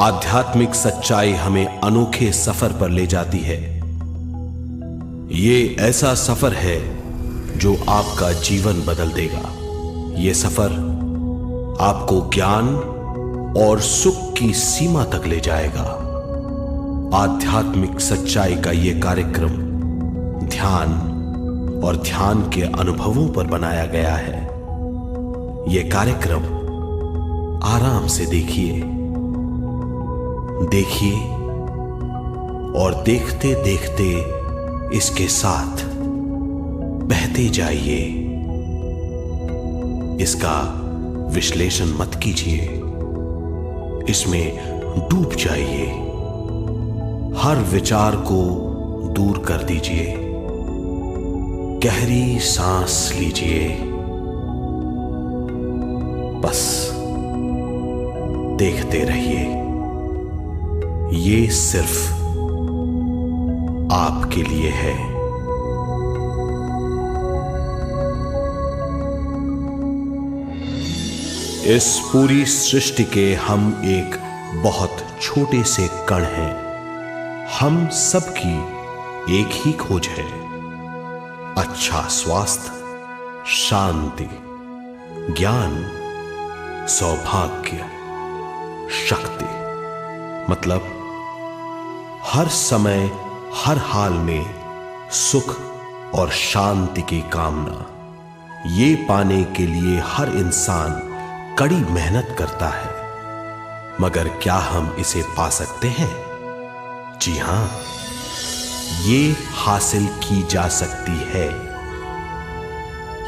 आध्यात्मिक सच्चाई हमें अनोखे सफर पर ले जाती है। ये ऐसा सफर है जो आपका जीवन बदल देगा। ये सफर आपको ज्ञान और सुख की सीमा तक ले जाएगा। आध्यात्मिक सच्चाई का यह कार्यक्रम ध्यान और ध्यान के अनुभवों पर बनाया गया है। यह कार्यक्रम आराम से देखिए और देखते देखते इसके साथ बहते जाइए। इसका विश्लेषण मत कीजिए, इसमें डूब जाइए। हर विचार को दूर कर दीजिए। गहरी सांस लीजिए। बस देखते रहिए। ये सिर्फ आपके लिए है। इस पूरी सृष्टि के हम एक बहुत छोटे से कण हैं। हम सबकी एक ही खोज है, अच्छा स्वास्थ्य, शांति, ज्ञान, सौभाग्य, शक्ति। मतलब हर समय हर हाल में सुख और शांति की कामना। ये पाने के लिए हर इंसान कड़ी मेहनत करता है, मगर क्या हम इसे पा सकते हैं? जी हां, ये हासिल की जा सकती है।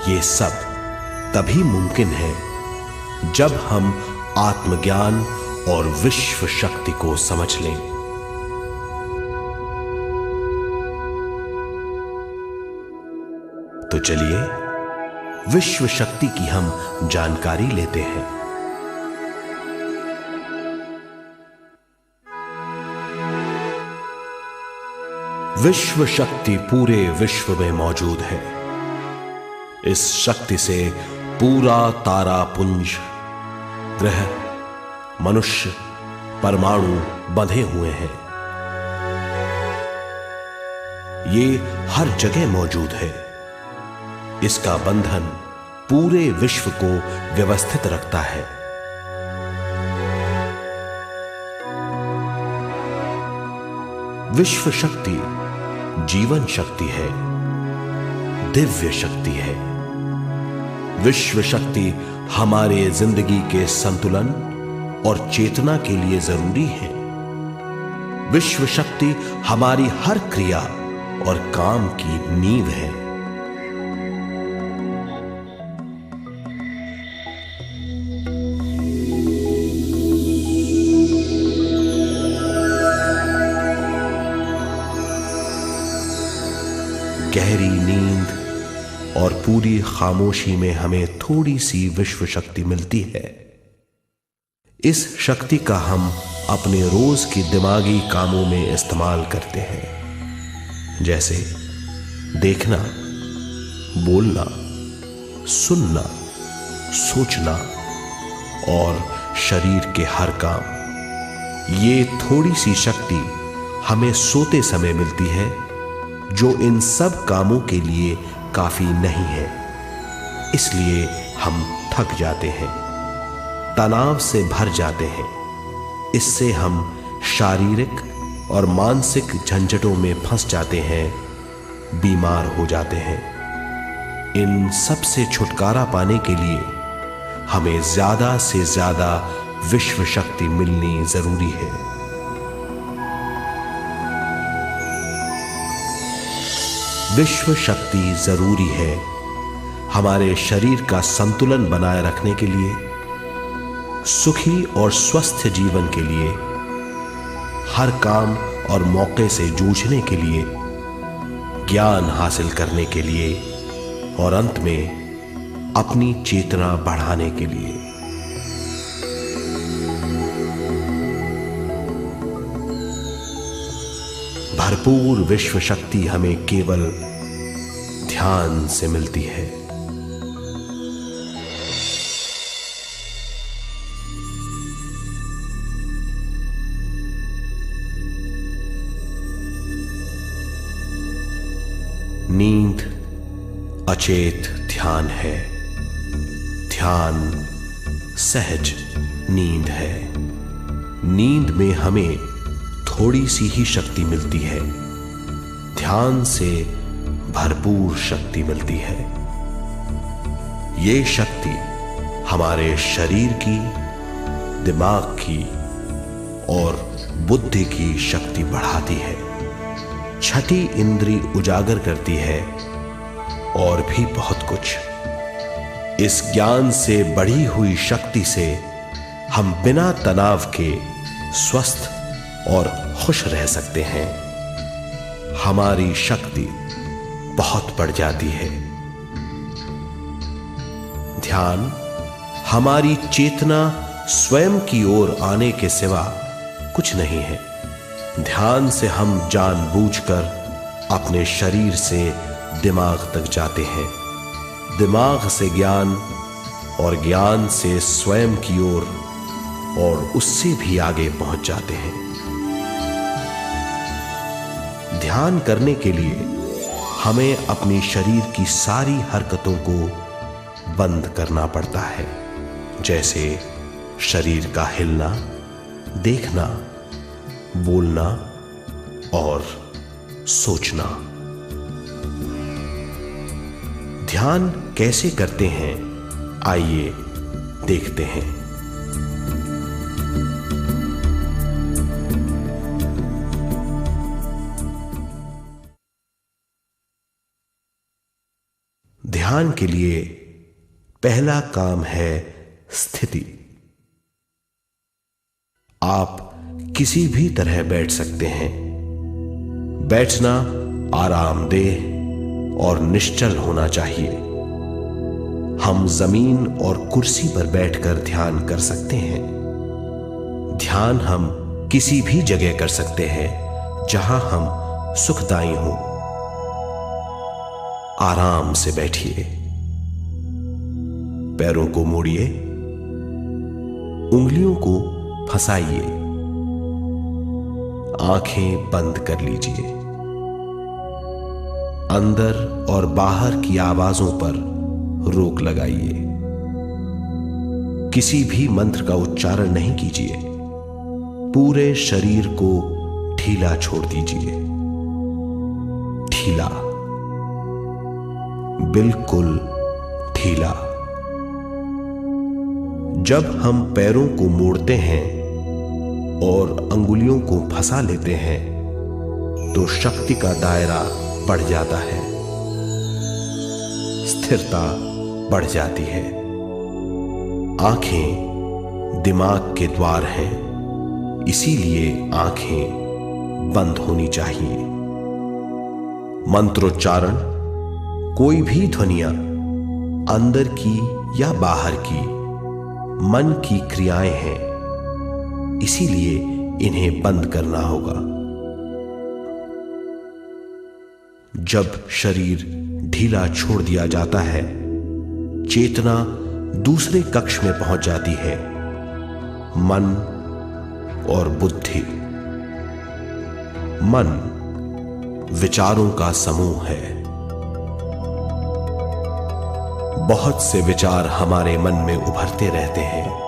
ये सब तभी मुमकिन है जब हम आत्मज्ञान और विश्व शक्ति को समझ लें। तो चलिए विश्व शक्ति की हम जानकारी लेते हैं। विश्व शक्ति पूरे विश्व में मौजूद है। इस शक्ति से पूरा तारापुंज, ग्रह, मनुष्य, परमाणु बंधे हुए हैं। ये हर जगह मौजूद है। इसका बंधन पूरे विश्व को व्यवस्थित रखता है। विश्व शक्ति जीवन शक्ति है, दिव्य शक्ति है। विश्व शक्ति हमारे जिंदगी के संतुलन और चेतना के लिए जरूरी है। विश्व शक्ति हमारी हर क्रिया और काम की नींव है। गहरी नींद और पूरी खामोशी में हमें थोड़ी सी विश्व शक्ति मिलती है। इस शक्ति का हम अपने रोज की दिमागी कामों में इस्तेमाल करते हैं, जैसे देखना, बोलना, सुनना, सोचना और शरीर के हर काम। ये थोड़ी सी शक्ति हमें सोते समय मिलती है, जो इन सब कामों के लिए काफी नहीं है। इसलिए हम थक जाते हैं, तनाव से भर जाते हैं। इससे हम शारीरिक और मानसिक झंझटों में फंस जाते हैं, बीमार हो जाते हैं। इन सब से छुटकारा पाने के लिए हमें ज्यादा से ज्यादा विश्व शक्ति मिलनी जरूरी है। विश्व शक्ति जरूरी है हमारे शरीर का संतुलन बनाए रखने के लिए, सुखी और स्वस्थ जीवन के लिए, हर काम और मौके से जूझने के लिए, ज्ञान हासिल करने के लिए और अंत में अपनी चेतना बढ़ाने के लिए। भरपूर विश्व शक्ति हमें केवल ध्यान से मिलती है। नींद अचेत ध्यान है, ध्यान सहज नींद है। नींद में हमें थोड़ी सी ही शक्ति मिलती है, ध्यान से भरपूर शक्ति मिलती है। ये शक्ति हमारे शरीर की, दिमाग की और बुद्धि की शक्ति बढ़ाती है। छठी इंद्री उजागर करती है और भी बहुत कुछ। इस ज्ञान से बढ़ी हुई शक्ति से हम बिना तनाव के स्वस्थ और खुश रह सकते हैं। हमारी शक्ति बहुत बढ़ जाती है। ध्यान हमारी चेतना स्वयं की ओर आने के सिवा कुछ नहीं है। ध्यान से हम जानबूझकर अपने शरीर से दिमाग तक जाते हैं, दिमाग से ज्ञान और ज्ञान से स्वयं की ओर और उससे भी आगे पहुंच जाते हैं। ध्यान करने के लिए हमें अपने शरीर की सारी हरकतों को बंद करना पड़ता है, जैसे शरीर का हिलना, देखना, बोलना और सोचना। ध्यान कैसे करते हैं, आइए देखते हैं। ध्यान के लिए पहला काम है स्थिति। आप किसी भी तरह बैठ सकते हैं। बैठना आरामदेह और निश्चल होना चाहिए। हम जमीन और कुर्सी पर बैठकर ध्यान कर सकते हैं। ध्यान हम किसी भी जगह कर सकते हैं जहां हम सुखदायी हों। आराम से बैठिए, पैरों को मोड़िए, उंगलियों को फंसाइए, आंखें बंद कर लीजिए। अंदर और बाहर की आवाजों पर रोक लगाइए। किसी भी मंत्र का उच्चारण नहीं कीजिए। पूरे शरीर को ढीला छोड़ दीजिए। ढीला, बिल्कुल ढीला। जब हम पैरों को मोड़ते हैं और अंगुलियों को फंसा लेते हैं तो शक्ति का दायरा बढ़ जाता है, स्थिरता बढ़ जाती है। आंखें दिमाग के द्वार हैं, इसीलिए आंखें बंद होनी चाहिए। मंत्रोच्चारण, कोई भी ध्वनियां अंदर की या बाहर की मन की क्रियाएं हैं, इसीलिए इन्हें बंद करना होगा। जब शरीर ढीला छोड़ दिया जाता है, चेतना दूसरे कक्ष में पहुंच जाती है। मन और बुद्धि। मन विचारों का समूह है। बहुत से विचार हमारे मन में उभरते रहते हैं।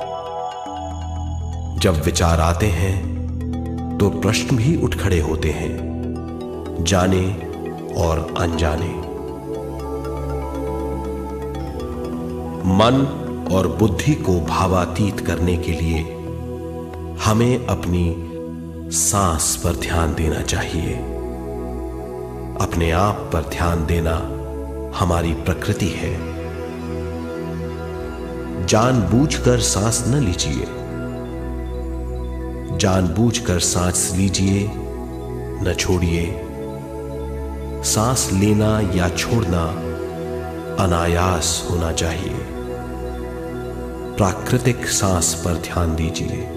जब विचार आते हैं तो प्रश्न भी उठ खड़े होते हैं, जाने और अनजाने। मन और बुद्धि को भावातीत करने के लिए हमें अपनी सांस पर ध्यान देना चाहिए। अपने आप पर ध्यान देना हमारी प्रकृति है। जानबूझकर सांस न लीजिए। जानबूझकर सांस लीजिए, न छोड़िए। सांस लेना या छोड़ना अनायास होना चाहिए। प्राकृतिक सांस पर ध्यान दीजिए।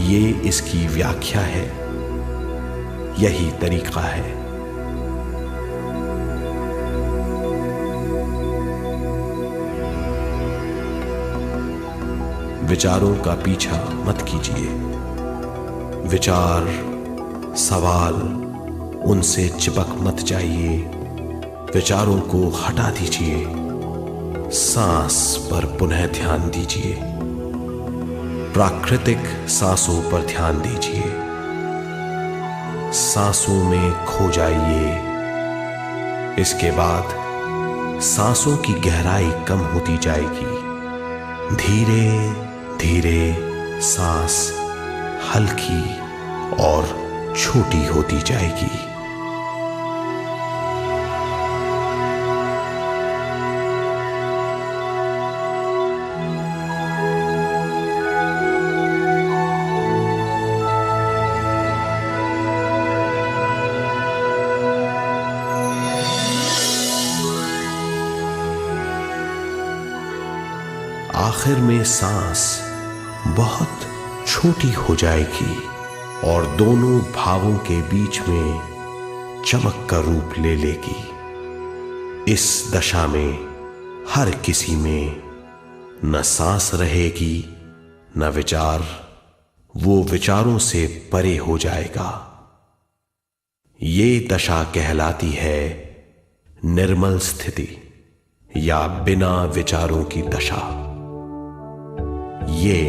ये इसकी व्याख्या है, यही तरीका है। विचारों का पीछा मत कीजिए। विचार, सवाल उनसे चिपक मत जाइए, विचारों को हटा दीजिए, सांस पर पुनः ध्यान दीजिए, प्राकृतिक सांसों पर ध्यान दीजिए, सांसों में खो जाइए। इसके बाद सांसों की गहराई कम होती जाएगी, धीरे धीरे सांस हल्की और छोटी होती जाएगी। आखिर में सांस बहुत छोटी हो जाएगी और दोनों भावों के बीच में चमक का रूप ले लेगी। इस दशा में हर किसी में न सांस रहेगी न विचार, वो विचारों से परे हो जाएगा। ये दशा कहलाती है निर्मल स्थिति या बिना विचारों की दशा। ये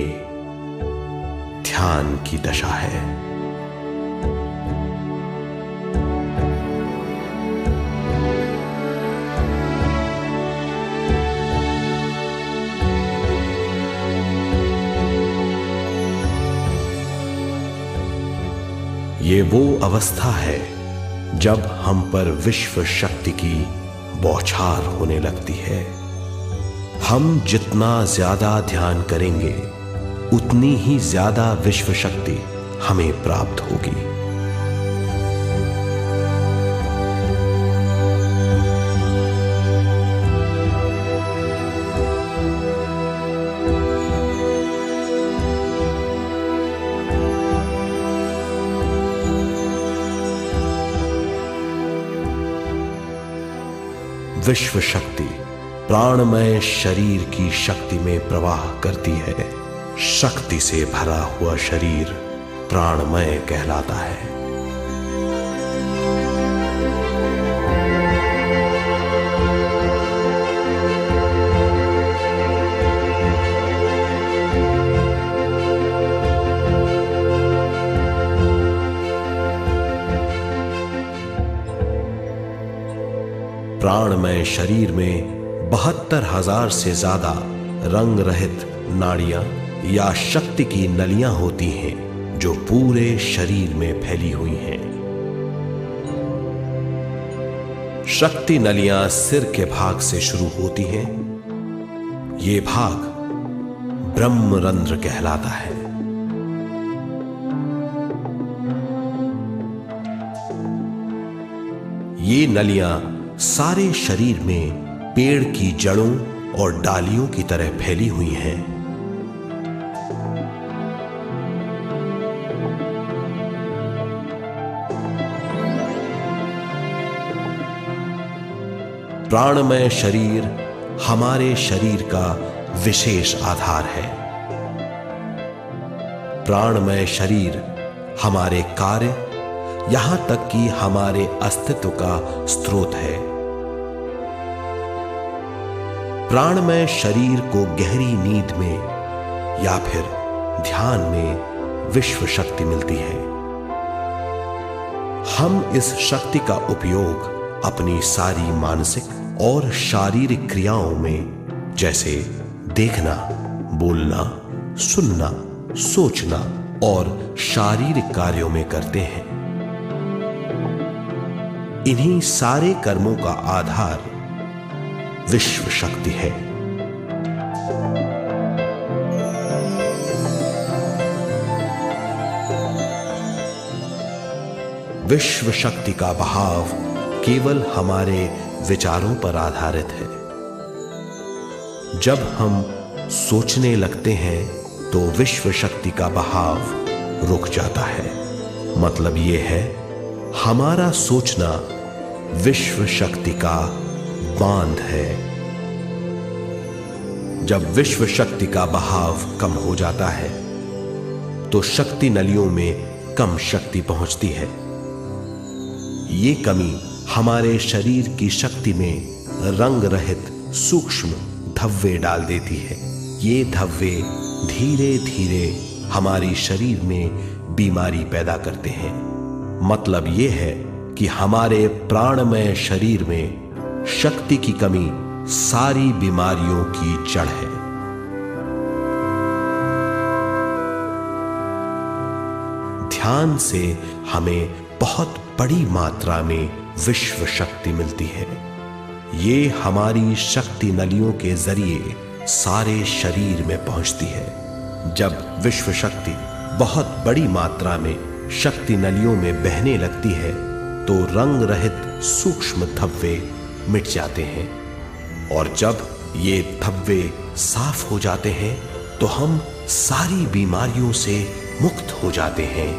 ध्यान की दशा है। ये वो अवस्था है जब हम पर विश्व शक्ति की बौछार होने लगती है। हम जितना ज्यादा ध्यान करेंगे उतनी ही ज्यादा विश्व शक्ति हमें प्राप्त होगी। विश्व शक्ति प्राणमय शरीर की शक्ति में प्रवाह करती है। शक्ति से भरा हुआ शरीर प्राणमय कहलाता है। प्राणमय शरीर में 72,000 से ज्यादा रंग रहित नाड़ियां या शक्ति की नलियां होती हैं जो पूरे शरीर में फैली हुई हैं। शक्ति नलियां सिर के भाग से शुरू होती हैं। ये भाग ब्रह्मरंध्र कहलाता है। ये नलियां सारे शरीर में पेड़ की जड़ों और डालियों की तरह फैली हुई हैं। प्राणमय शरीर हमारे शरीर का विशेष आधार है। प्राणमय शरीर हमारे कार्य, यहां तक कि हमारे अस्तित्व का स्रोत है। प्राणमय शरीर को गहरी नींद में या फिर ध्यान में विश्व शक्ति मिलती है। हम इस शक्ति का उपयोग अपनी सारी मानसिक और शारीरिक क्रियाओं में, जैसे देखना, बोलना, सुनना, सोचना और शारीरिक कार्यों में करते हैं। इन्हीं सारे कर्मों का आधार विश्व शक्ति है। विश्व शक्ति का बहाव केवल हमारे विचारों पर आधारित है। जब हम सोचने लगते हैं तो विश्व शक्ति का बहाव रुक जाता है। मतलब यह है, हमारा सोचना विश्व शक्ति का बांध है। जब विश्व शक्ति का बहाव कम हो जाता है तो शक्ति नलियों में कम शक्ति पहुंचती है। ये कमी हमारे शरीर की शक्ति में रंग रहित सूक्ष्म धब्बे डाल देती है। ये धब्बे धीरे धीरे हमारी शरीर में बीमारी पैदा करते हैं। मतलब ये है कि हमारे प्राणमय शरीर में शक्ति की कमी सारी बीमारियों की जड़ है। ध्यान से हमें बहुत बड़ी मात्रा में विश्व शक्ति मिलती है। ये हमारी शक्ति नलियों के जरिए सारे शरीर में पहुंचती है। जब विश्व शक्ति बहुत बड़ी मात्रा में शक्ति नलियों में बहने लगती है तो रंग रहित सूक्ष्म धब्बे मिट जाते हैं, और जब ये धब्बे साफ हो जाते हैं तो हम सारी बीमारियों से मुक्त हो जाते हैं।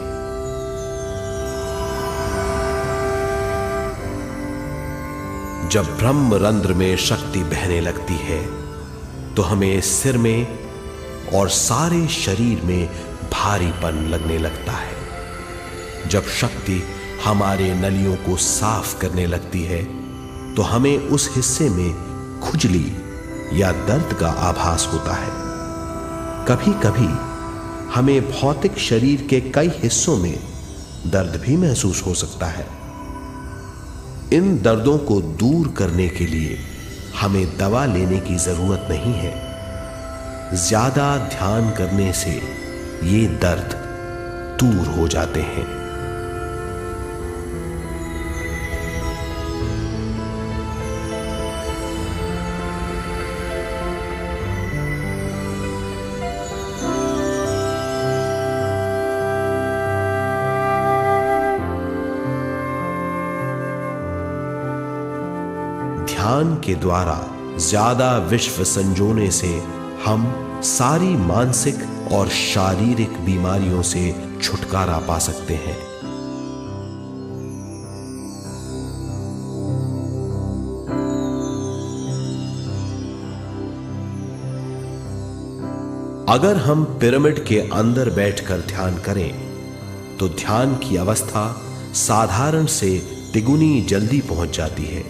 जब ब्रह्म रंध्र में शक्ति बहने लगती है तो हमें सिर में और सारे शरीर में भारीपन लगने लगता है। जब शक्ति हमारे नलियों को साफ करने लगती है तो हमें उस हिस्से में खुजली या दर्द का आभास होता है। कभी कभी हमें भौतिक शरीर के कई हिस्सों में दर्द भी महसूस हो सकता है। इन दर्दों को दूर करने के लिए हमें दवा लेने की जरूरत नहीं है। ज्यादा ध्यान करने से ये दर्द दूर हो जाते हैं। ध्यान के द्वारा ज्यादा विश्व संजोने से हम सारी मानसिक और शारीरिक बीमारियों से छुटकारा पा सकते हैं। अगर हम पिरामिड के अंदर बैठकर ध्यान करें तो ध्यान की अवस्था साधारण से तिगुनी जल्दी पहुंच जाती है।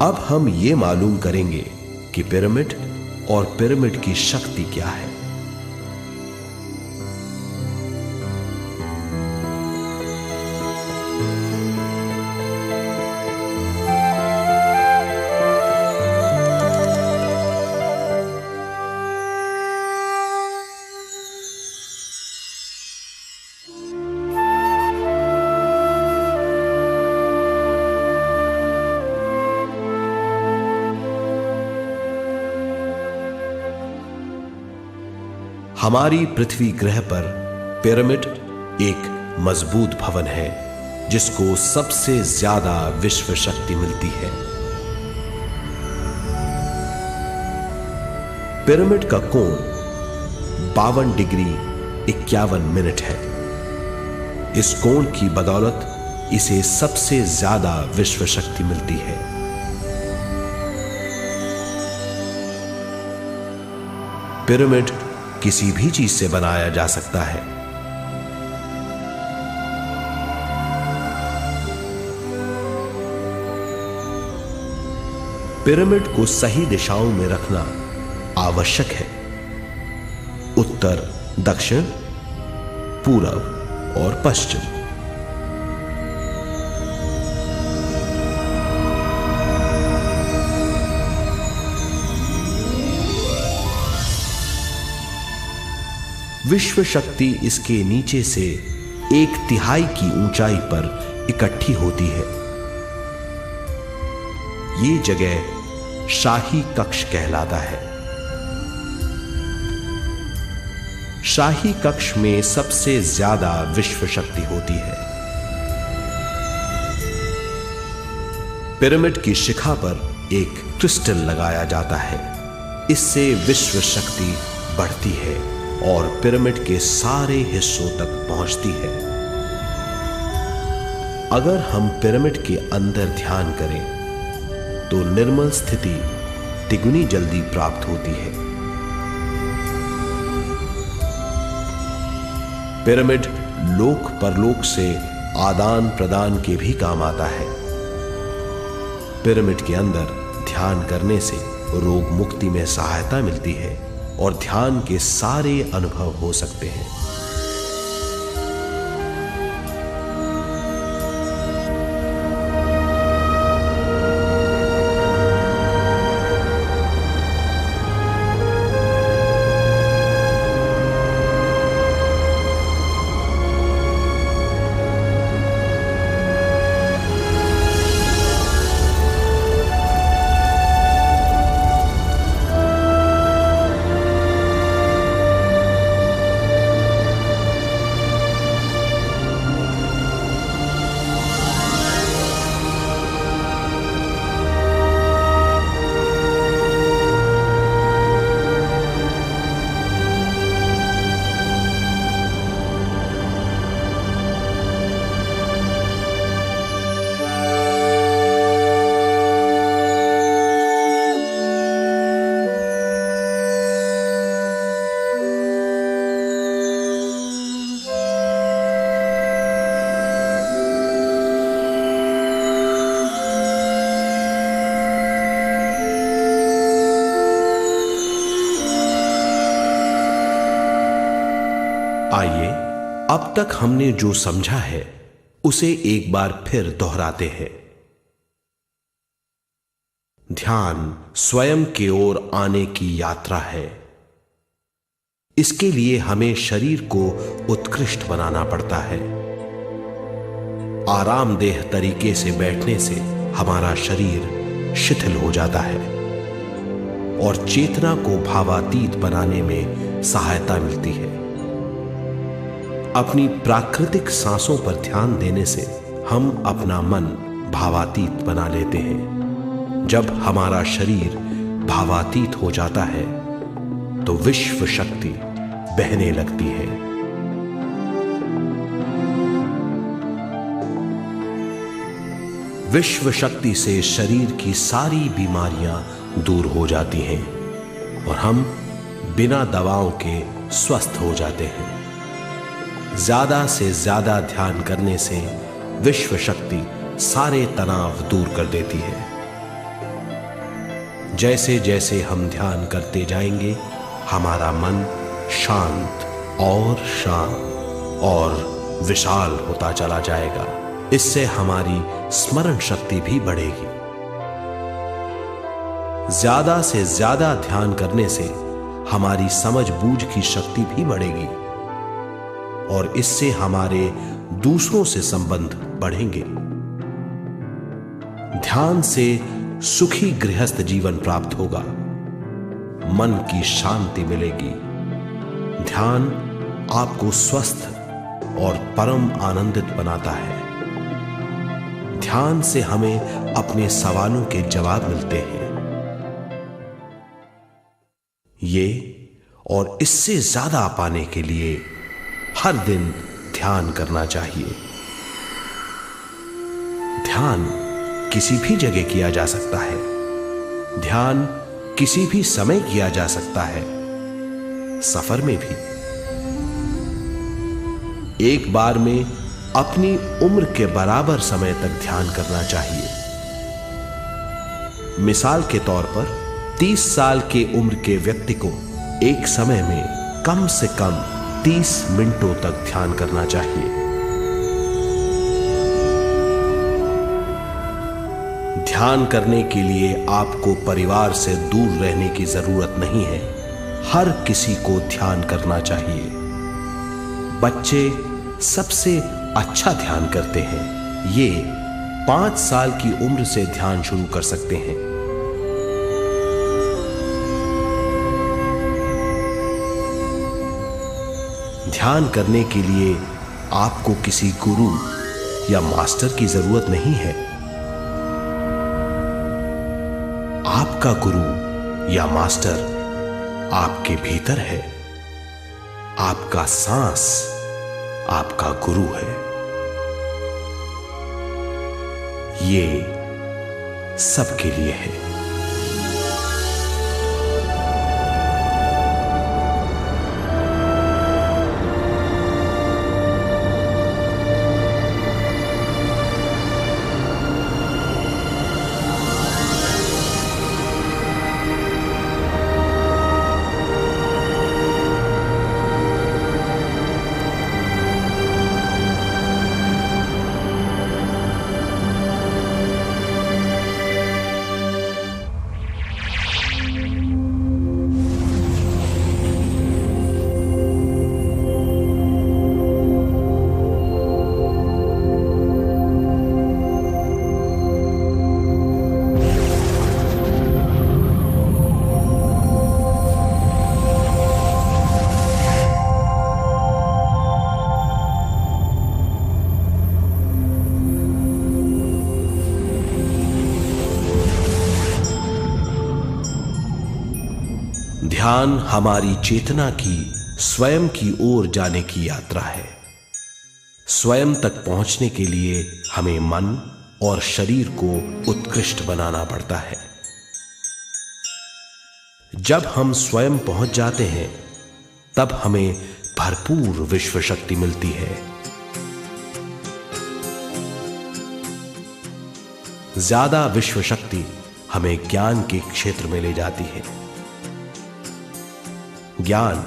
अब हम ये मालूम करेंगे कि पिरामिड और पिरामिड की शक्ति क्या है। हमारी पृथ्वी ग्रह पर पिरामिड एक मजबूत भवन है जिसको सबसे ज्यादा विश्व शक्ति मिलती है। पिरामिड का कोण 52 डिग्री 51 मिनट है। इस कोण की बदौलत इसे सबसे ज्यादा विश्व शक्ति मिलती है। पिरामिड किसी भी चीज से बनाया जा सकता है। पिरामिड को सही दिशाओं में रखना आवश्यक है। उत्तर, दक्षिण, पूरब और पश्चिम। विश्व शक्ति इसके नीचे से 1/3 की ऊंचाई पर इकट्ठी होती है। ये जगह शाही कक्ष कहलाता है। शाही कक्ष में सबसे ज्यादा विश्व शक्ति होती है। पिरामिड की शिखा पर एक क्रिस्टल लगाया जाता है। इससे विश्व शक्ति बढ़ती है और पिरामिड के सारे हिस्सों तक पहुंचती है। अगर हम पिरामिड के अंदर ध्यान करें तो निर्मल स्थिति तिगुनी जल्दी प्राप्त होती है। पिरामिड लोक परलोक से आदान प्रदान के भी काम आता है। पिरामिड के अंदर ध्यान करने से रोग मुक्ति में सहायता मिलती है और ध्यान के सारे अनुभव हो सकते हैं। आइए अब तक हमने जो समझा है उसे एक बार फिर दोहराते हैं। ध्यान स्वयं की ओर आने की यात्रा है। इसके लिए हमें शरीर को उत्कृष्ट बनाना पड़ता है। आरामदेह तरीके से बैठने से हमारा शरीर शिथिल हो जाता है और चेतना को भावातीत बनाने में सहायता मिलती है। अपनी प्राकृतिक सांसों पर ध्यान देने से हम अपना मन भावातीत बना लेते हैं। जब हमारा शरीर भावातीत हो जाता है तो विश्व शक्ति बहने लगती है। विश्व शक्ति से शरीर की सारी बीमारियां दूर हो जाती हैं और हम बिना दवाओं के स्वस्थ हो जाते हैं। ज्यादा से ज्यादा ध्यान करने से विश्व शक्ति सारे तनाव दूर कर देती है। जैसे जैसे हम ध्यान करते जाएंगे हमारा मन शांत और विशाल होता चला जाएगा। इससे हमारी स्मरण शक्ति भी बढ़ेगी। ज्यादा से ज्यादा ध्यान करने से हमारी समझ बूझ की शक्ति भी बढ़ेगी और इससे हमारे दूसरों से संबंध बढ़ेंगे। ध्यान से सुखी गृहस्थ जीवन प्राप्त होगा, मन की शांति मिलेगी। ध्यान आपको स्वस्थ और परम आनंदित बनाता है। ध्यान से हमें अपने सवालों के जवाब मिलते हैं। ये और इससे ज्यादा पाने के लिए हर दिन ध्यान करना चाहिए। ध्यान किसी भी जगह किया जा सकता है। ध्यान किसी भी समय किया जा सकता है, सफर में भी। एक बार में अपनी उम्र के बराबर समय तक ध्यान करना चाहिए। मिसाल के तौर पर 30 साल की उम्र के व्यक्ति को एक समय में कम से कम 30 मिनटों तक ध्यान करना चाहिए। ध्यान करने के लिए आपको परिवार से दूर रहने की जरूरत नहीं है। हर किसी को ध्यान करना चाहिए। बच्चे सबसे अच्छा ध्यान करते हैं। ये 5 साल की उम्र से ध्यान शुरू कर सकते हैं। ध्यान करने के लिए आपको किसी गुरु या मास्टर की जरूरत नहीं है। आपका गुरु या मास्टर आपके भीतर है। आपका सांस आपका गुरु है। ये सबके लिए है। ध्यान हमारी चेतना की स्वयं की ओर जाने की यात्रा है। स्वयं तक पहुंचने के लिए हमें मन और शरीर को उत्कृष्ट बनाना पड़ता है। जब हम स्वयं पहुंच जाते हैं तब हमें भरपूर विश्व शक्ति मिलती है। ज्यादा विश्व शक्ति हमें ज्ञान के क्षेत्र में ले जाती है। ज्ञान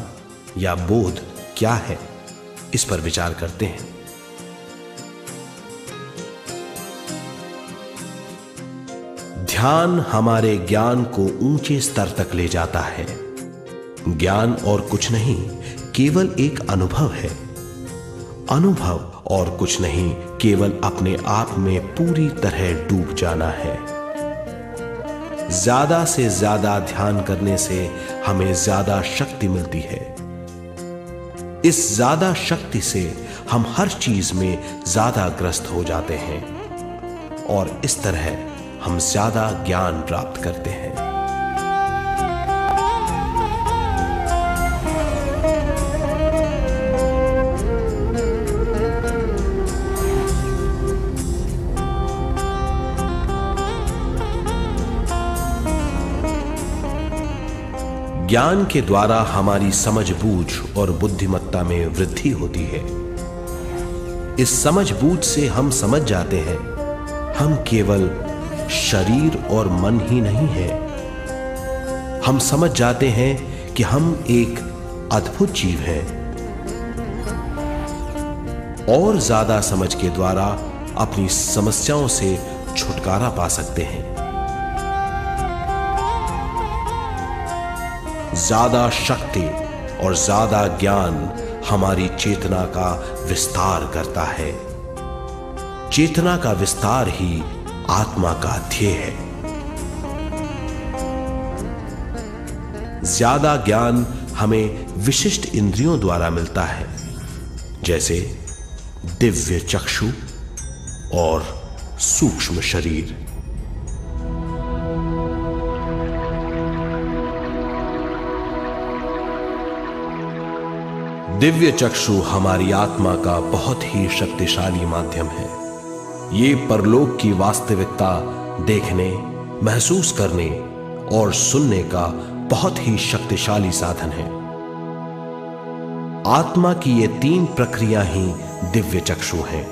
या बोध क्या है, इस पर विचार करते हैं। ध्यान हमारे ज्ञान को ऊंचे स्तर तक ले जाता है। ज्ञान और कुछ नहीं, केवल एक अनुभव है। अनुभव और कुछ नहीं, केवल अपने आप में पूरी तरह डूब जाना है। ज्यादा से ज्यादा ध्यान करने से हमें ज्यादा शक्ति मिलती है। इस ज्यादा शक्ति से हम हर चीज में ज्यादा ग्रस्त हो जाते हैं और इस तरह हम ज्यादा ज्ञान प्राप्त करते हैं। ज्ञान के द्वारा हमारी समझबूझ और बुद्धिमत्ता में वृद्धि होती है। इस समझबूझ से हम समझ जाते हैं हम केवल शरीर और मन ही नहीं है। हम समझ जाते हैं कि हम एक अद्भुत जीव हैं। और ज्यादा समझ के द्वारा अपनी समस्याओं से छुटकारा पा सकते हैं। ज्यादा शक्ति और ज्यादा ज्ञान हमारी चेतना का विस्तार करता है। चेतना का विस्तार ही आत्मा का ध्येय है। ज्यादा ज्ञान हमें विशिष्ट इंद्रियों द्वारा मिलता है, जैसे दिव्य चक्षु और सूक्ष्म शरीर। दिव्य चक्षु हमारी आत्मा का बहुत ही शक्तिशाली माध्यम है। ये परलोक की वास्तविकता देखने, महसूस करने और सुनने का बहुत ही शक्तिशाली साधन है। आत्मा की ये तीन प्रक्रिया ही दिव्य चक्षु हैं।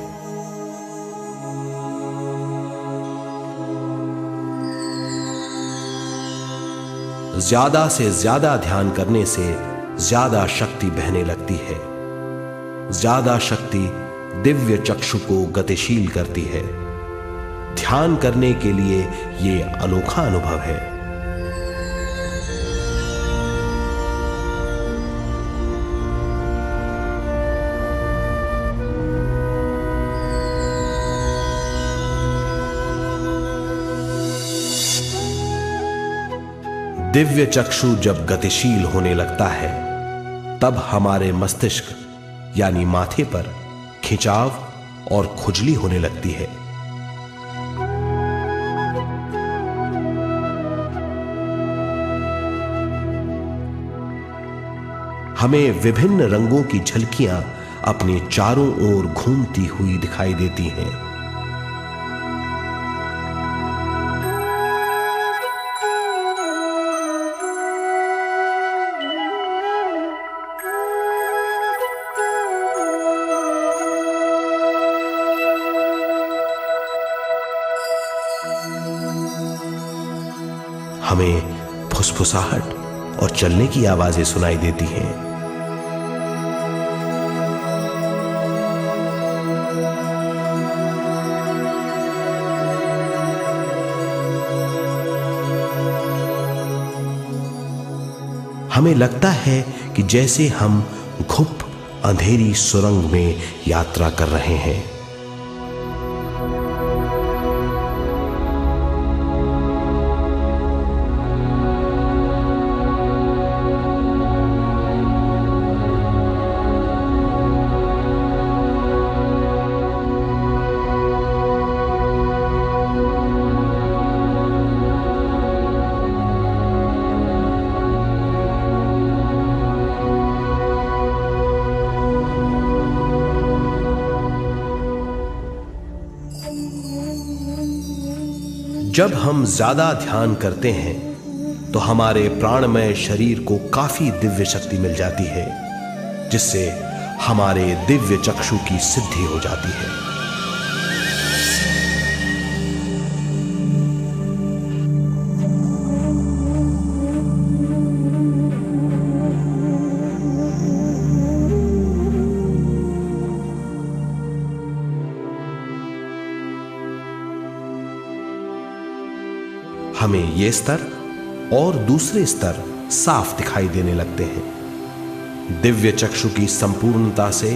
ज्यादा से ज्यादा ध्यान करने से ज्यादा शक्ति बहने लगती है। ज्यादा शक्ति दिव्य चक्षु को गतिशील करती है। ध्यान करने के लिए यह अनोखा अनुभव है। दिव्य चक्षु जब गतिशील होने लगता है तब हमारे मस्तिष्क यानी माथे पर खिंचाव और खुजली होने लगती है। हमें विभिन्न रंगों की झलकियां अपने चारों ओर घूमती हुई दिखाई देती हैं। हमें फुसफुसाहट और चलने की आवाजें सुनाई देती हैं। हमें लगता है कि जैसे हम घुप अंधेरी सुरंग में यात्रा कर रहे हैं। जब हम ज्यादा ध्यान करते हैं तो हमारे प्राणमय शरीर को काफी दिव्य शक्ति मिल जाती है, जिससे हमारे दिव्य चक्षु की सिद्धि हो जाती है। हमें ये स्तर और दूसरे स्तर साफ दिखाई देने लगते हैं। दिव्य चक्षु की संपूर्णता से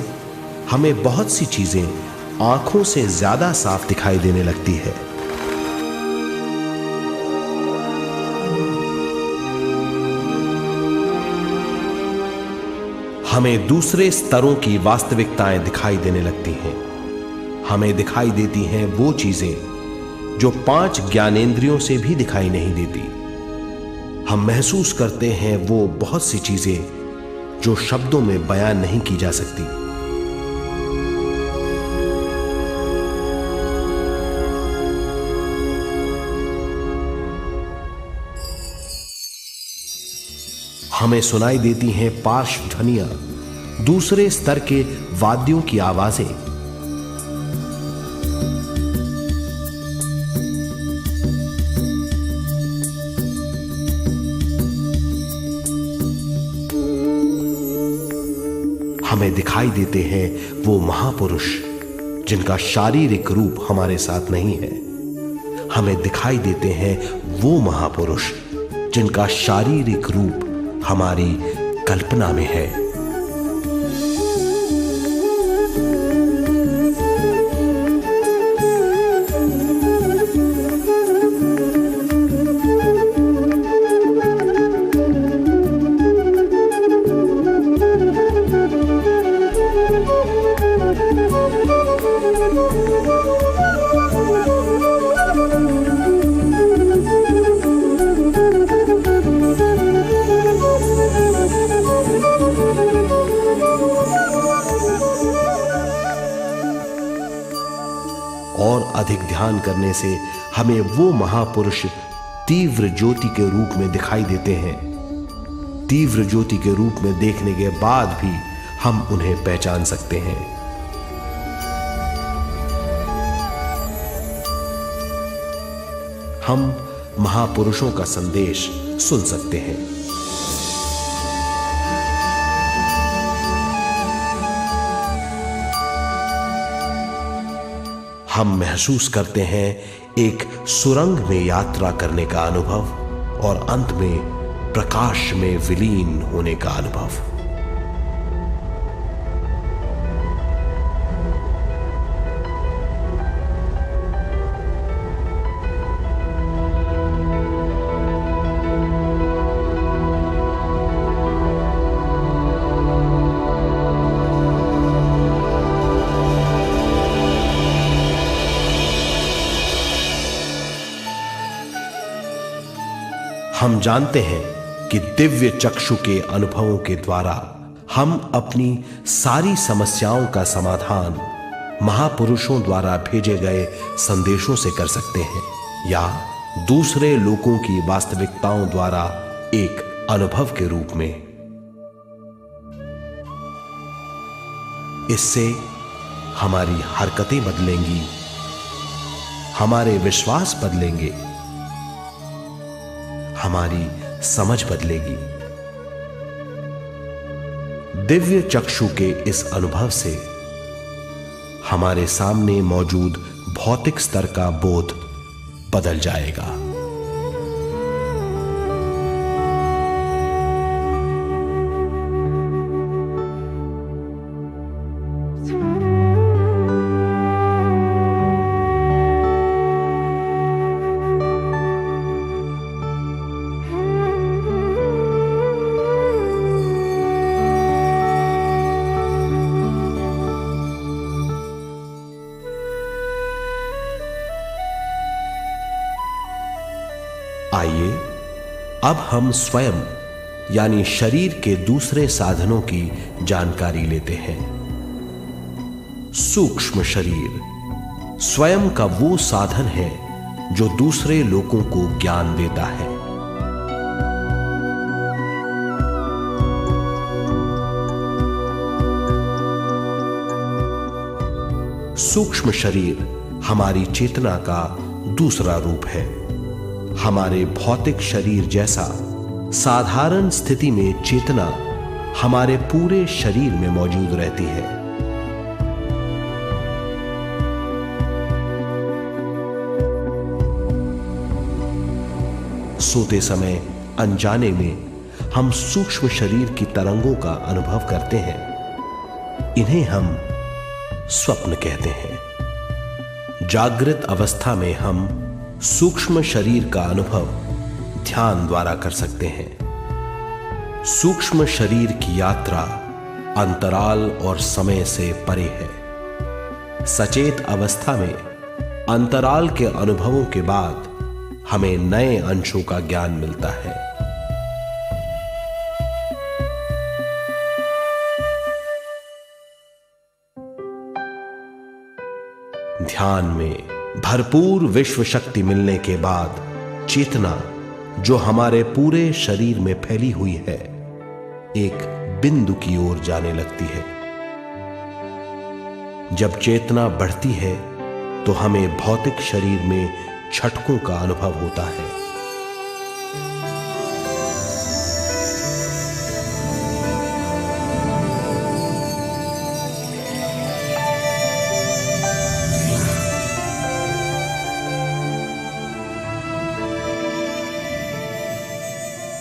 हमें बहुत सी चीजें आंखों से ज्यादा साफ दिखाई देने लगती है। हमें दूसरे स्तरों की वास्तविकताएं दिखाई देने लगती हैं। हमें दिखाई देती हैं वो चीजें जो 5 ज्ञानेंद्रियों से भी दिखाई नहीं देती। हम महसूस करते हैं वो बहुत सी चीजें जो शब्दों में बयान नहीं की जा सकती। हमें सुनाई देती हैं पार्श्व ध्वनियां, दूसरे स्तर के वाद्यों की आवाजें। हमें दिखाई देते हैं वो महापुरुष जिनका शारीरिक रूप हमारे साथ नहीं है। हमें दिखाई देते हैं वो महापुरुष जिनका शारीरिक रूप हमारी कल्पना में है। और अधिक ध्यान करने से हमें वो महापुरुष तीव्र ज्योति के रूप में दिखाई देते हैं। तीव्र ज्योति के रूप में देखने के बाद भी हम उन्हें पहचान सकते हैं। हम महापुरुषों का संदेश सुन सकते हैं। हम महसूस करते हैं एक सुरंग में यात्रा करने का अनुभव और अंत में प्रकाश में विलीन होने का अनुभव। हम जानते हैं कि दिव्य चक्षु के अनुभवों के द्वारा हम अपनी सारी समस्याओं का समाधान महापुरुषों द्वारा भेजे गए संदेशों से कर सकते हैं, या दूसरे लोगों की वास्तविकताओं द्वारा एक अनुभव के रूप में। इससे हमारी हरकतें बदलेंगी, हमारे विश्वास बदलेंगे, हमारी समझ बदलेगी। दिव्य चक्षु के इस अनुभव से हमारे सामने मौजूद भौतिक स्तर का बोध बदल जाएगा। आइए अब हम स्वयं यानी शरीर के दूसरे साधनों की जानकारी लेते हैं। सूक्ष्म शरीर स्वयं का वो साधन है जो दूसरे लोगों को ज्ञान देता है। सूक्ष्म शरीर हमारी चेतना का दूसरा रूप है। हमारे भौतिक शरीर जैसा साधारण स्थिति में चेतना हमारे पूरे शरीर में मौजूद रहती है। सोते समय अनजाने में हम सूक्ष्म शरीर की तरंगों का अनुभव करते हैं। इन्हें हम स्वप्न कहते हैं। जागृत अवस्था में हम सूक्ष्म शरीर का अनुभव ध्यान द्वारा कर सकते हैं। सूक्ष्म शरीर की यात्रा अंतराल और समय से परे है। सचेत अवस्था में अंतराल के अनुभवों के बाद हमें नए अंशों का ज्ञान मिलता है। ध्यान में भरपूर विश्व शक्ति मिलने के बाद चेतना जो हमारे पूरे शरीर में फैली हुई है एक बिंदु की ओर जाने लगती है। जब चेतना बढ़ती है तो हमें भौतिक शरीर में झटकों का अनुभव होता है।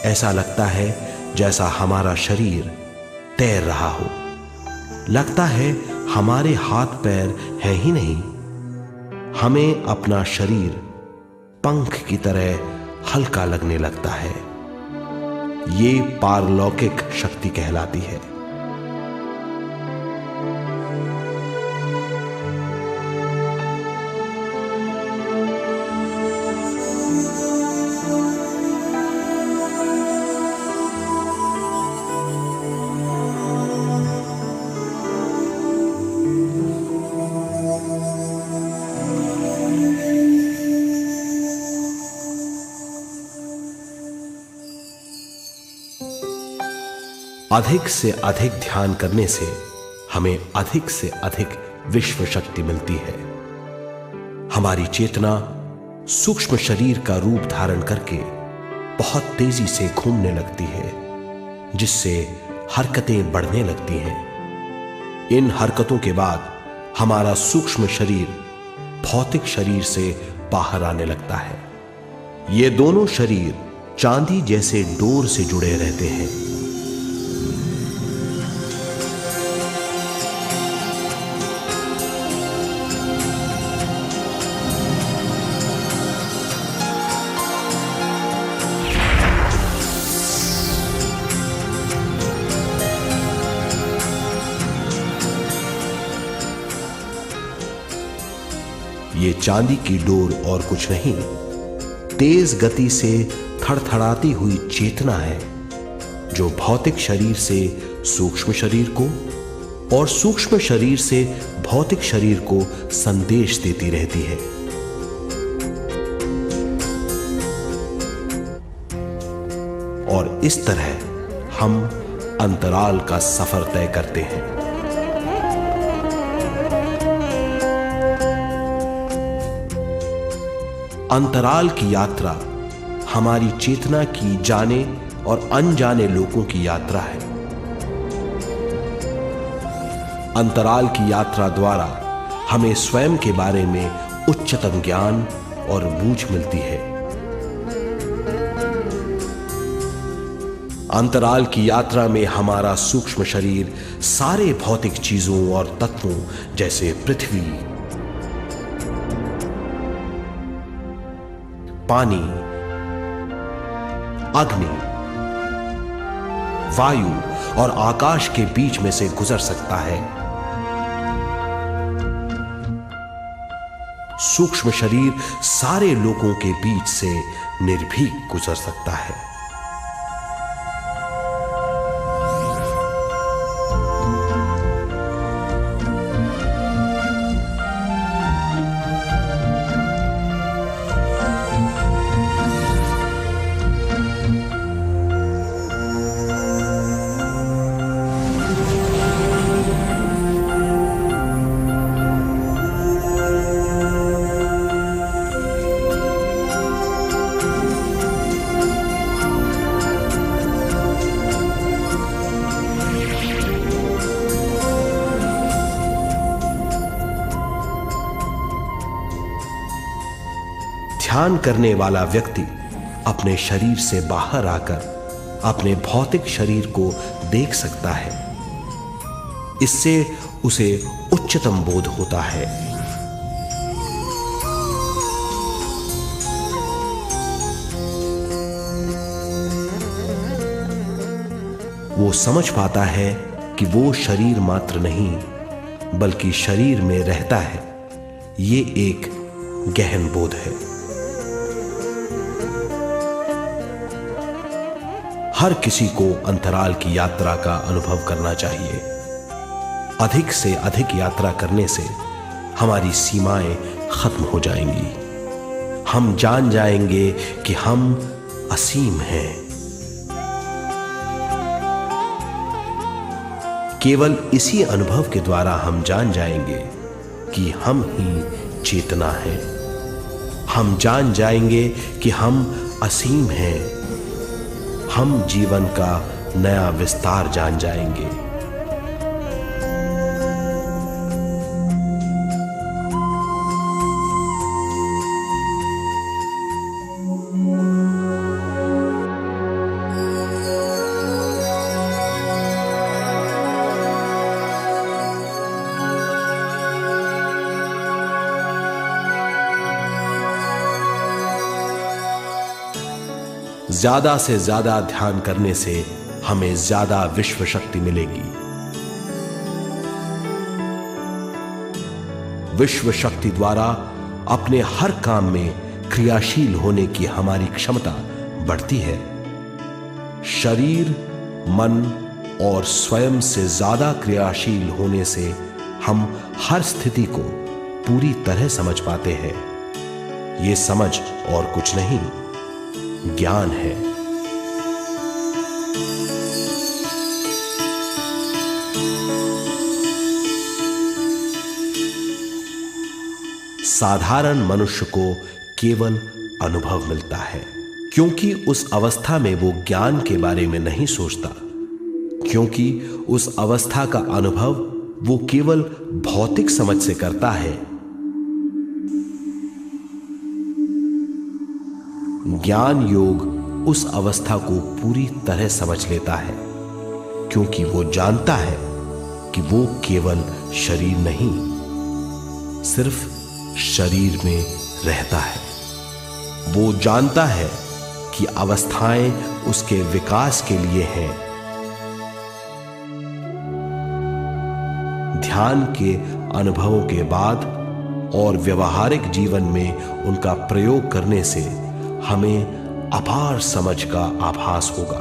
ऐसा लगता है जैसा हमारा शरीर तैर रहा हो। लगता है हमारे हाथ पैर हैं ही नहीं। हमें अपना शरीर पंख की तरह हल्का लगने लगता है। ये पारलौकिक शक्ति कहलाती है। अधिक से अधिक ध्यान करने से हमें अधिक से अधिक विश्व शक्ति मिलती है। हमारी चेतना सूक्ष्म शरीर का रूप धारण करके बहुत तेजी से घूमने लगती है, जिससे हरकतें बढ़ने लगती हैं। इन हरकतों के बाद हमारा सूक्ष्म शरीर भौतिक शरीर से बाहर आने लगता है। ये दोनों शरीर चांदी जैसे डोर से जुड़े रहते हैं। ये चांदी की डोर और कुछ नहीं, तेज गति से थड़थड़ाती हुई चेतना है, जो भौतिक शरीर से सूक्ष्म शरीर को और सूक्ष्म शरीर से भौतिक शरीर को संदेश देती रहती है। और इस तरह हम अंतराल का सफर तय करते हैं। अंतराल की यात्रा हमारी चेतना की जाने और अनजाने लोगों की यात्रा है। अंतराल की यात्रा द्वारा हमें स्वयं के बारे में उच्चतम ज्ञान और बूझ मिलती है। अंतराल की यात्रा में हमारा सूक्ष्म शरीर सारे भौतिक चीजों और तत्वों जैसे पृथ्वी, पानी, अग्नि, वायु और आकाश के बीच में से गुजर सकता है। सूक्ष्म शरीर सारे लोगों के बीच से निर्भीक गुजर सकता है। ध्यान करने वाला व्यक्ति अपने शरीर से बाहर आकर अपने भौतिक शरीर को देख सकता है। इससे उसे उच्चतम बोध होता है। वो समझ पाता है कि वो शरीर मात्र नहीं बल्कि शरीर में रहता है। ये एक गहन बोध है। हर किसी को अंतराल की यात्रा का अनुभव करना चाहिए। अधिक से अधिक यात्रा करने से हमारी सीमाएं खत्म हो जाएंगी। हम जान जाएंगे कि हम असीम हैं। केवल इसी अनुभव के द्वारा हम जान जाएंगे कि हम ही चेतना हैं। हम जान जाएंगे कि हम असीम हैं। हम जीवन का नया विस्तार जान जाएंगे। ज्यादा से ज्यादा ध्यान करने से हमें ज्यादा विश्व शक्ति मिलेगी। विश्व शक्ति द्वारा अपने हर काम में क्रियाशील होने की हमारी क्षमता बढ़ती है। शरीर, मन और स्वयं से ज्यादा क्रियाशील होने से हम हर स्थिति को पूरी तरह समझ पाते हैं। ये समझ और कुछ नहीं, ज्ञान है। साधारण मनुष्य को केवल अनुभव मिलता है, क्योंकि उस अवस्था में वो ज्ञान के बारे में नहीं सोचता, क्योंकि उस अवस्था का अनुभव वो केवल भौतिक समझ से करता है। ज्ञान योग उस अवस्था को पूरी तरह समझ लेता है, क्योंकि वो जानता है कि वो केवल शरीर नहीं, सिर्फ शरीर में रहता है। वो जानता है कि अवस्थाएं उसके विकास के लिए हैं। ध्यान के अनुभवों के बाद और व्यवहारिक जीवन में उनका प्रयोग करने से हमें अपार समझ का आभास होगा।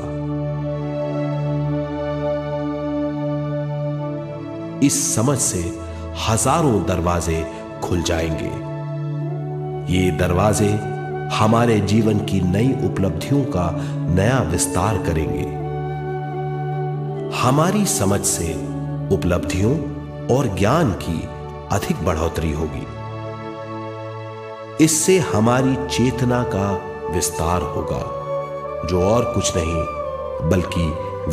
इस समझ से हजारों दरवाजे खुल जाएंगे। ये दरवाजे हमारे जीवन की नई उपलब्धियों का नया विस्तार करेंगे। हमारी समझ से उपलब्धियों और ज्ञान की अधिक बढ़ोतरी होगी। इससे हमारी चेतना का विस्तार होगा, जो और कुछ नहीं बल्कि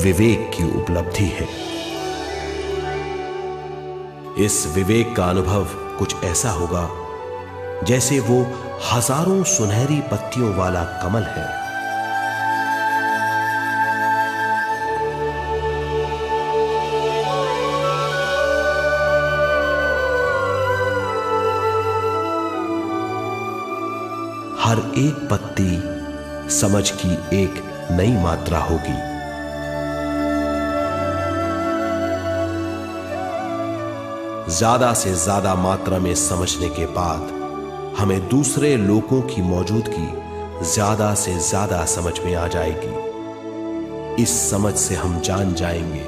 विवेक की उपलब्धि है। इस विवेक का अनुभव कुछ ऐसा होगा जैसे वो हजारों सुनहरी पत्तियों वाला कमल है। हर एक पत्ती समझ की एक नई मात्रा होगी। ज्यादा से ज्यादा मात्रा में समझने के बाद हमें दूसरे लोगों की मौजूदगी ज्यादा से ज्यादा समझ में आ जाएगी। इस समझ से हम जान जाएंगे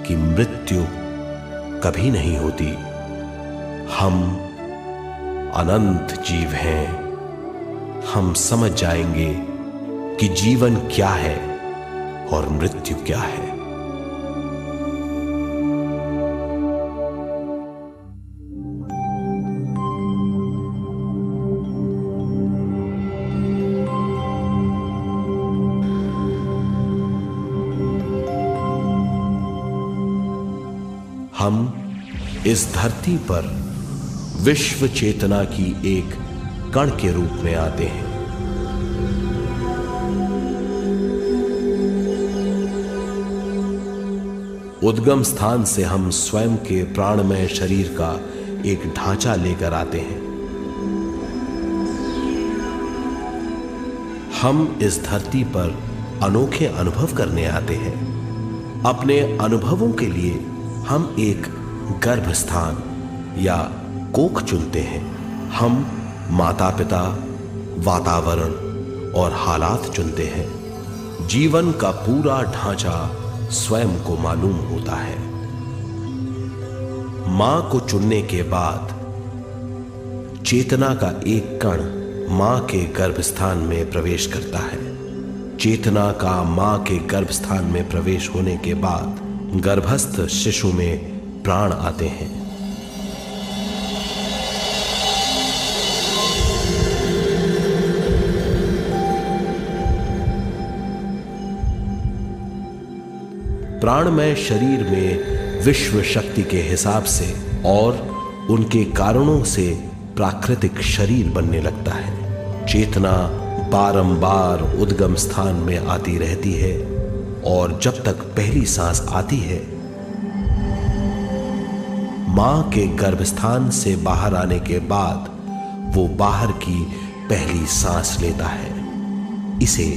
कि मृत्यु कभी नहीं होती। हम अनंत जीव हैं। हम समझ जाएंगे कि जीवन क्या है और मृत्यु क्या है। हम इस धरती पर विश्व चेतना की एक कण के रूप में आते हैं। उद्गम स्थान से हम स्वयं के प्राणमय शरीर का एक ढांचा लेकर आते हैं। हम इस धरती पर अनोखे अनुभव करने आते हैं। अपने अनुभवों के लिए हम एक गर्भ स्थान या कोख चुनते हैं। हम माता पिता, वातावरण और हालात चुनते हैं। जीवन का पूरा ढांचा स्वयं को मालूम होता है। मां को चुनने के बाद चेतना का एक कण मां के गर्भस्थान में प्रवेश करता है। चेतना का मां के गर्भस्थान में प्रवेश होने के बाद गर्भस्थ शिशु में प्राण आते हैं। प्राणमय शरीर में विश्व शक्ति के हिसाब से और उनके कारणों से प्राकृतिक शरीर बनने लगता है। चेतना बारंबार उद्गम स्थान में आती रहती है और जब तक पहली सांस आती है, मां के गर्भस्थान से बाहर आने के बाद वो बाहर की पहली सांस लेता है। इसे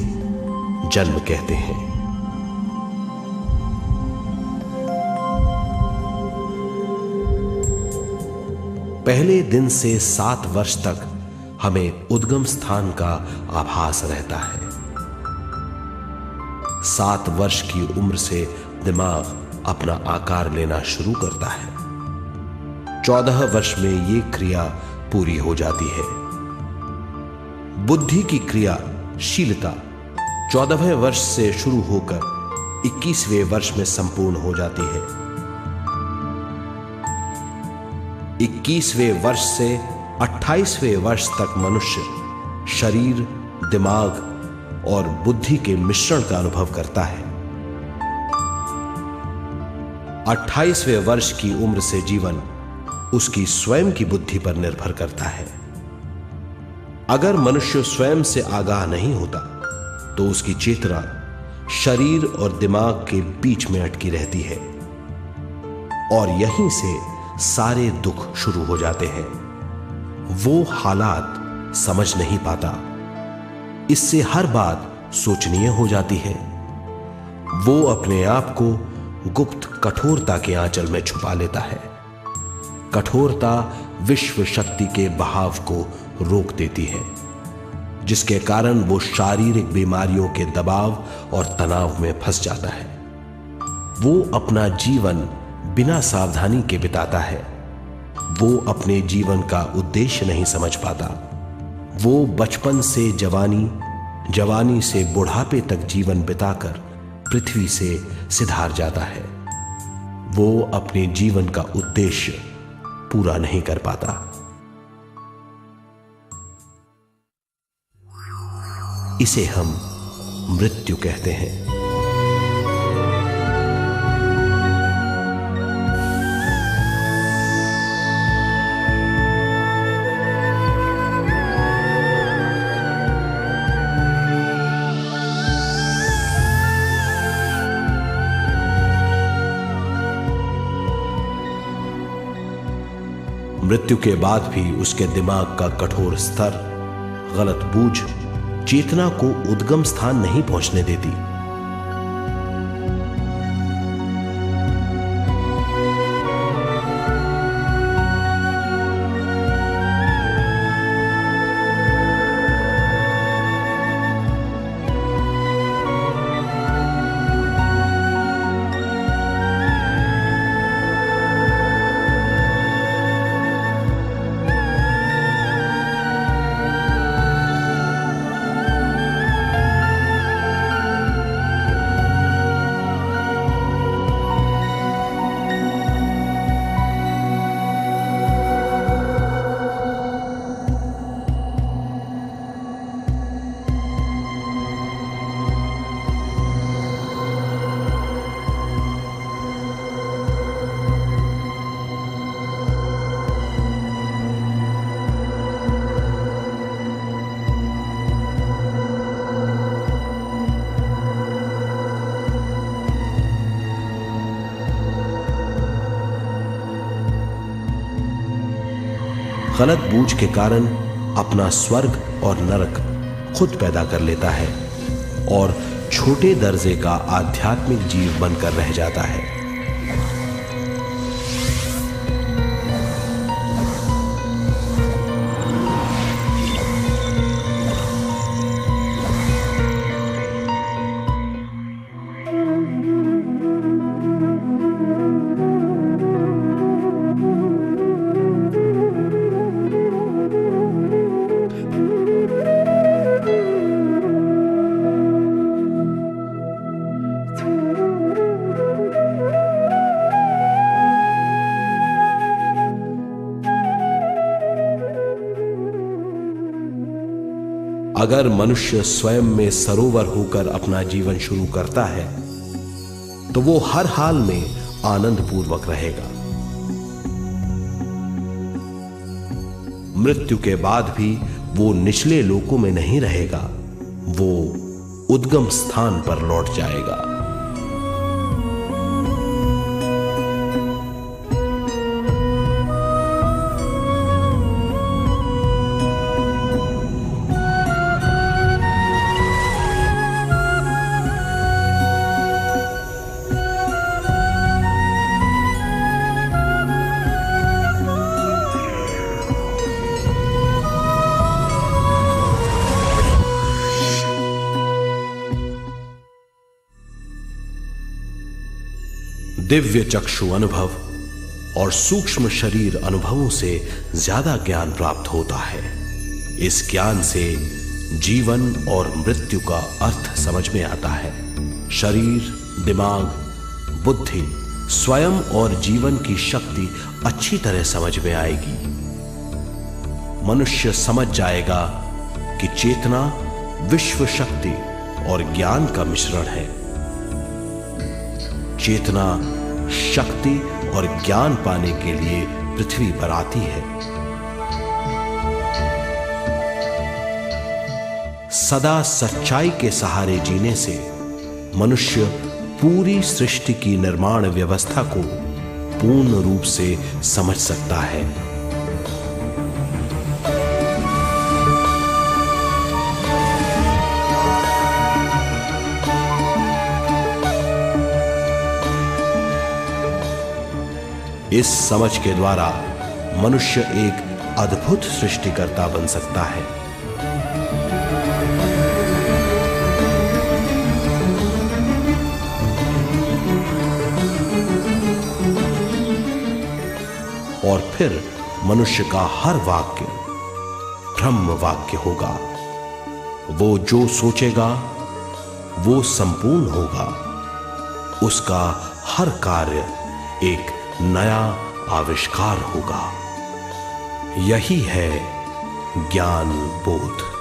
जन्म कहते हैं। पहले दिन से 7 वर्ष तक हमें उद्गम स्थान का आभास रहता है। 7 वर्ष की उम्र से दिमाग अपना आकार लेना शुरू करता है। 14 वर्ष में यह क्रिया पूरी हो जाती है। बुद्धि की क्रियाशीलता 14वें वर्ष से शुरू होकर 21वें वर्ष में संपूर्ण हो जाती है। 21वें वर्ष से 28वें वर्ष तक मनुष्य शरीर, दिमाग और बुद्धि के मिश्रण का अनुभव करता है। 28वें वर्ष की उम्र से जीवन उसकी स्वयं की बुद्धि पर निर्भर करता है। अगर मनुष्य स्वयं से आगाह नहीं होता तो उसकी चेतना शरीर और दिमाग के बीच में अटकी रहती है और यहीं से सारे दुख शुरू हो जाते हैं। वो हालात समझ नहीं पाता। इससे हर बात सोचनीय हो जाती है। वो अपने आप को गुप्त कठोरता के आंचल में छुपा लेता है। कठोरता विश्व शक्ति के बहाव को रोक देती है, जिसके कारण वो शारीरिक बीमारियों के दबाव और तनाव में फंस जाता है। वो अपना जीवन बिना सावधानी के बिताता है। वो अपने जीवन का उद्देश्य नहीं समझ पाता। वो बचपन से जवानी, जवानी से बुढ़ापे तक जीवन बिताकर पृथ्वी से सिधार जाता है। वो अपने जीवन का उद्देश्य पूरा नहीं कर पाता। इसे हम मृत्यु कहते हैं। मृत्यु के बाद भी उसके दिमाग का कठोर स्तर, गलत बूझ चेतना को उद्गम स्थान नहीं पहुंचने देती। गलत बूझ के कारण अपना स्वर्ग और नरक खुद पैदा कर लेता है और छोटे दर्जे का आध्यात्मिक जीव बनकर रह जाता है। अगर मनुष्य स्वयं में सरोवर होकर अपना जीवन शुरू करता है तो वो हर हाल में आनंद पूर्वक रहेगा। मृत्यु के बाद भी वो निचले लोकों में नहीं रहेगा, वो उद्गम स्थान पर लौट जाएगा। दिव्य चक्षु अनुभव और सूक्ष्म शरीर अनुभवों से ज्यादा ज्ञान प्राप्त होता है। इस ज्ञान से जीवन और मृत्यु का अर्थ समझ में आता है। शरीर, दिमाग, बुद्धि, स्वयं और जीवन की शक्ति अच्छी तरह समझ में आएगी। मनुष्य समझ जाएगा कि चेतना विश्व शक्ति और ज्ञान का मिश्रण है। चेतना शक्ति और ज्ञान पाने के लिए पृथ्वी पर आती है। सदा सच्चाई के सहारे जीने से मनुष्य पूरी सृष्टि की निर्माण व्यवस्था को पूर्ण रूप से समझ सकता है। इस समझ के द्वारा मनुष्य एक अद्भुत सृष्टिकर्ता बन सकता है। और फिर मनुष्य का हर वाक्य ब्रह्म वाक्य होगा। वो जो सोचेगा वो संपूर्ण होगा। उसका हर कार्य एक नया आविष्कार होगा। यही है ज्ञान बोध।